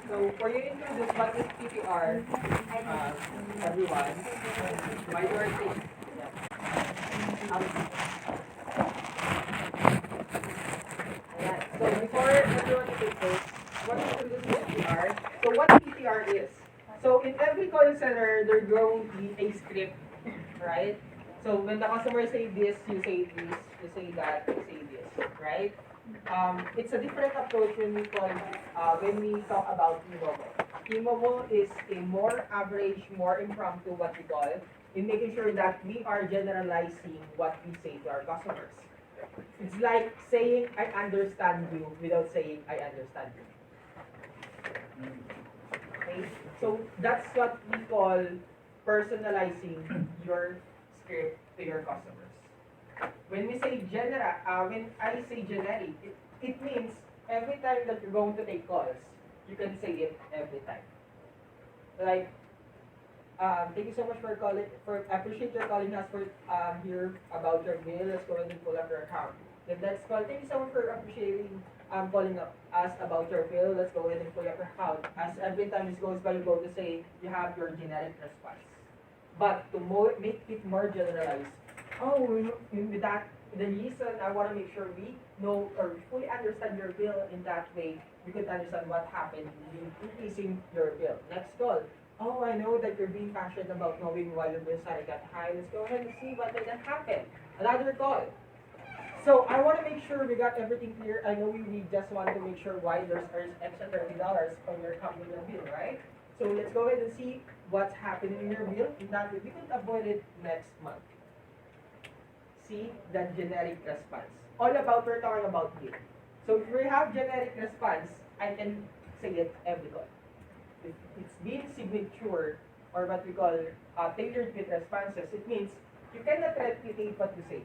So for you to introduce what is PPR, everyone, my word is, ayan. So before everyone take this, what is introduce PPR? So what PPR is? So in every call center, there's going to be a script, right? So when the customer say this, you say this, you say that, you say this, right? It's a different approach when we talk about e-mobile. E-mobile is a more average, more impromptu, what we call, in making sure that we are generalizing what we say to our customers. It's like saying, I understand you, without saying, I understand you. Okay? So that's what we call personalizing your script to your customers. When we say when I say generic, it means every time that you're going to take calls, you can say it every time. Like, thank you so much for calling. I appreciate your calling us for here about your bill. Let's go ahead and pull up your account. Then next call. Thank you so much for appreciating calling us about your bill. Let's go ahead and pull up your account. As every time this goes by, you go to say you have your generic response. But to make it more generalized, with that, the reason I want to make sure we know or fully understand your bill in that way, we could understand what happened in increasing your bill. Next call. Oh, I know that you're being passionate about knowing why your bill started got high. Let's go ahead and see what did that happen. Another call. So I want to make sure we got everything clear. I know we just want to make sure why there's extra $30 on your company bill, right? So let's go ahead and see what's happening in your bill. In that way, we could avoid it next month. See the generic response. All about we're talking about bill. So if we have generic response, I can say it every call. It's being signature or what we call tailored fit responses. It means you cannot replicate what you say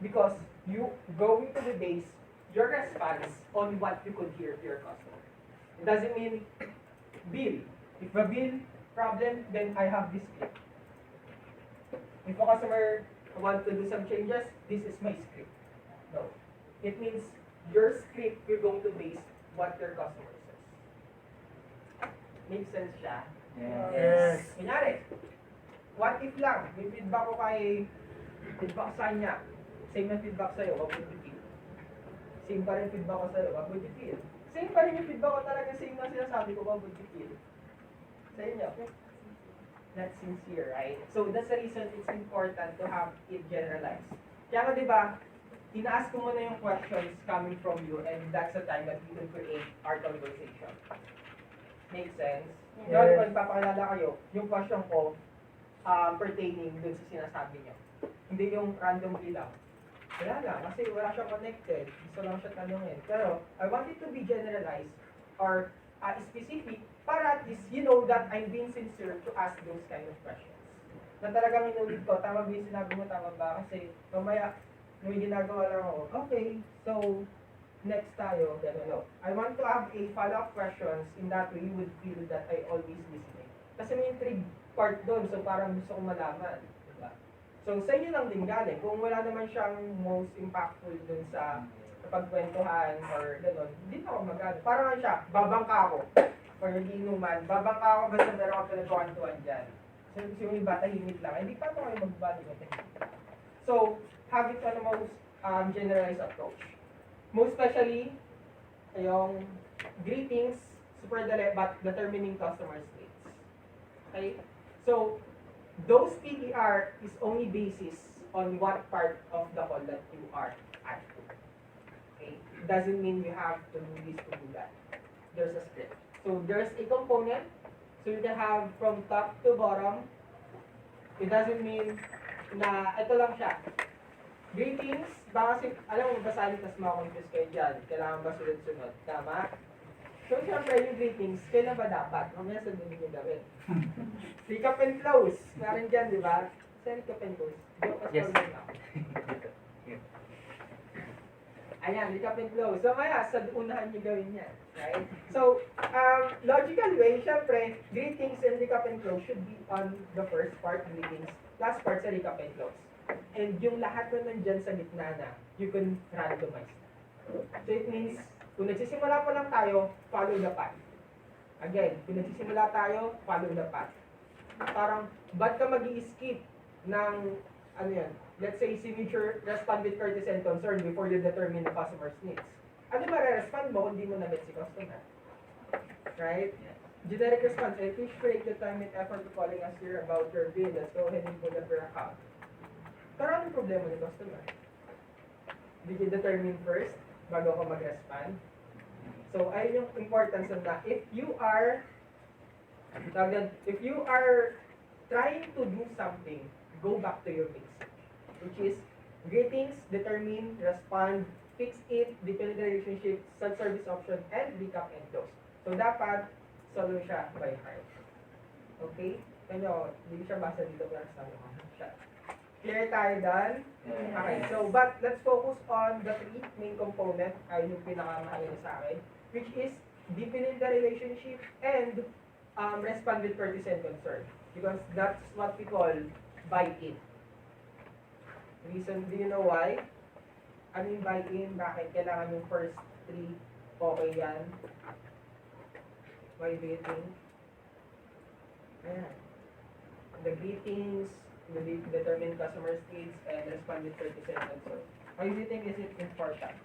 because you going to base your response on what you could hear to your customer. It doesn't mean bill. If a bill problem, then I have this script. If a customer want to do some changes, this is my script. No. It means your script, you're going to base what your customer says. Make sense siya? Yes. Kunyari, what if lang, may feedback ko feedback sa kanya. Same na feedback sa'yo, what would you feel? Same pa rin feedback ko sa'yo, what would you feel? Same pa rin yung feedback ko talaga, same na sinasabi ko, what would you feel? Sa inyo. Not sincere, right? So that's the reason it's important to have it generalized. Kaya nga diba, ina-ask ko muna yung questions coming from you and that's the time that we can create our conversation. Make sense? Yes. Yun, kung papakilala kayo, yung question ko pertaining dun sa sinasabi niyo. Hindi yung random lang. Wala lang, kasi wala siyang connected. Gusto lang siya tanungin. Pero, I want it to be generalized or specific para at least you know that I'm being sincere to ask those kind of questions. Na talagang inulit ko, tama ba yung sinabi mo, tama ba? Kasi mamaya, may ginagawa lang ako, okay, so next tayo, gano'n, no. I want to have a follow-up questions in that way you would feel that I always listening. Kasi may intrigue part doon, so parang gusto kong malaman. Diba? So sa inyo lang din galing, kung wala naman siyang most impactful doon sa pagkwentuhan or gano'n, hindi na ako mag-ano. Parang siya, babangka ako. For inuman, babangka ako basta meron ako pinagkwentuhan dyan. So yung iba, tahimik lang. Hindi pa ako kayo magbabalik ng tahimik. So, have it on the most generalized approach. Most especially, yung greetings, super dali, but determining customer's needs. Okay? So, those PPR is only basis on what part of the call that you are at. Okay? It doesn't mean you have to do this to do that. There's a script. So, there's a component. So, you can have from top to bottom. It doesn't mean na ito lang siya. Greetings, baka kasi, alam mo, basahin tas makakonfuse kayo dyan. Kailangan ba sunod-sunod? Tama? So, siyempre, yung greetings, kailan ba dapat? Mamaya sa dunig yung gawin. Recap and close. Meron dyan, di ba? Sa recap and close. Yes. Ayan, recap and close. So, maya, sa unahan nyo gawin yan. Right? So, logical way, siyempre, greetings and recap and close should be on the first part, greetings. Last part sa recap and close. And yung lahat na nandyan sa gitna na, you can randomize. So it means, kung nagsisimula pa lang tayo, follow the path. Again, pinagsisimula tayo, follow the path. Parang, ba't ka mag-i-skip ng, ano yan, let's say signature, respond with courtesy and concern before you determine the customer's needs. Ano ba re-respond mo kung di mo na-get si customer? Right? Generic response, I appreciate the time and effort of calling us here about your bill. Let's go ahead and pull up your account. Pero anong problema ni customer? Did you determine first bago ka mag-respond? So, ayun yung importance of that. If you are trying to do something, go back to your basics, which is greetings, determine, respond, fix it, deepen the relationship, self-service option, and recap and close. So, dapat solo siya by heart. Okay? Kanya, hindi siya basa dito para sa siya. Clear tayo done? Okay, so, but let's focus on the three main components, ay yung pinakamahalaga sa akin, which is deepening the relationship and respond with courtesy and concern. Because that's what we call buy-in. Reason, do you know why? Ano yung buy-in? Bakit kailangan yung first three okay yan? Why do you think? Ayan. The greetings, the determine customer needs, and respond with courtesy and concern. Why do you think is it important?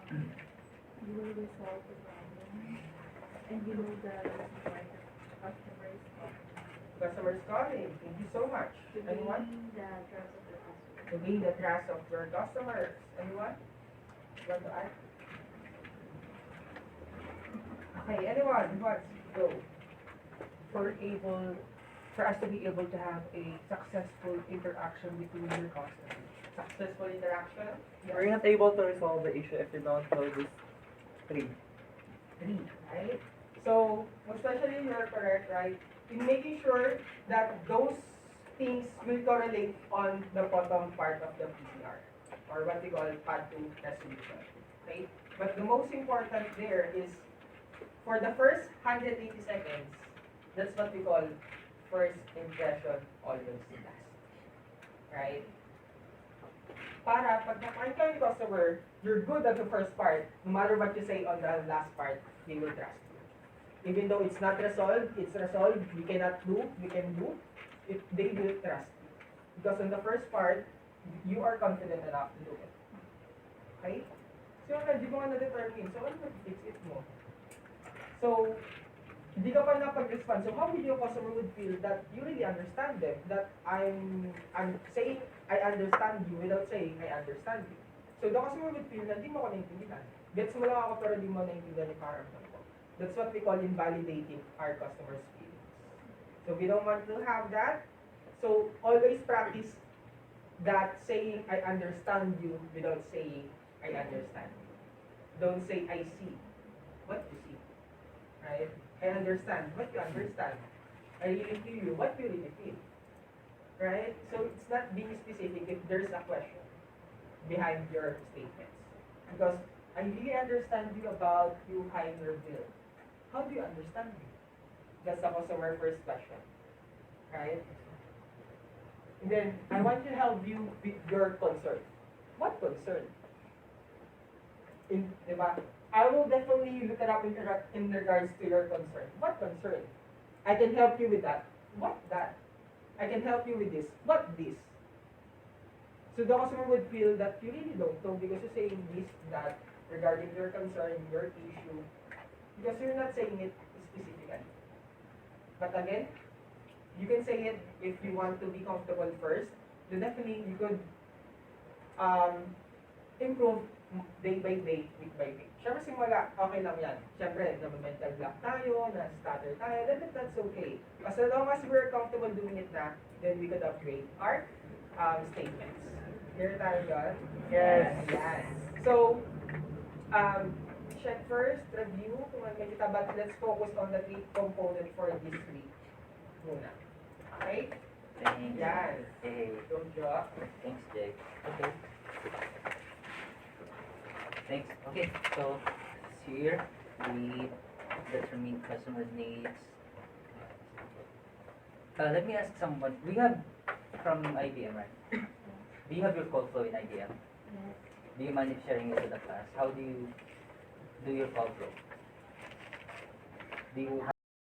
You will resolve the problem, and you know the reason why the customer is calling. Customers calling. Thank you so much. To Anyone? gain the trust of the customer. To gain the trust of your customers. Anyone? Want to add? Okay, anyone? What? Go. For us to be able to have a successful interaction between your customers. Successful interaction? We're not able to resolve the issue if you don't know this three. Three, right? So, especially you're correct, right? In making sure that those things will correlate on the bottom part of the PCR, or what we call path to resolution, okay? But the most important there is, for the first 180 seconds, that's what we call first impression always last, right? Para pag nakain ka yung customer, you're good at the first part, no matter what you say on the last part, they will trust you. Even though it's not resolved, it's resolved, we can do, they will trust you. Because on the first part, you are confident enough to do it. Okay? So, hindi mo nga na-determine, so ano mag-fix it mo? So, hindi ka pa napag-respond. So, how will your customer would feel that you really understand them? That I'm saying, I understand you without saying, I understand you. So, the customer would feel na hindi mo ko naintindihan. Gets mo lang ako pero hindi mo naintindihan yung karamdam ko. That's what we call invalidating our customers' feelings. So, we don't want to have that. So, always practice that saying, I understand you without saying, I understand you. Don't say, I see what you see. Right? I understand what you understand. I really feel you what you really feel. Right? So it's not being specific if there's a question behind your statements. Because I really understand you about you hiding your bill. How do you understand me? That's the customer first question. Right? And then I want to help you with your concern. What concern? Diba? I will definitely look it up in regards to your concern. What concern? I can help you with that. What that? I can help you with this. What this? So the customer would feel that you really don't know because you're saying this, that, regarding your concern, your issue, because you're not saying it specifically. But again, you can say it if you want to be comfortable first. Then definitely you could improve day by day, week by week. Siyempre simula, okay lang yan. Siyempre, na-mental block tayo, na-stutter tayo, that's okay. As long as we're comfortable doing it na, then we could upgrade our statements. Clear tayo dyan? Yes. Yes. So, check first, review, kung ano may kita, but let's focus on the three components for this week muna. Okay? Thanks. Yan. Hey, Don't draw. thanks, Jake. Okay. Thanks. Okay, so here we determine customer needs. Let me ask someone. We have from IBM, right? Do you have your call flow in IBM? Yes. Do you mind sharing it to the class? How do you do your call flow? Do you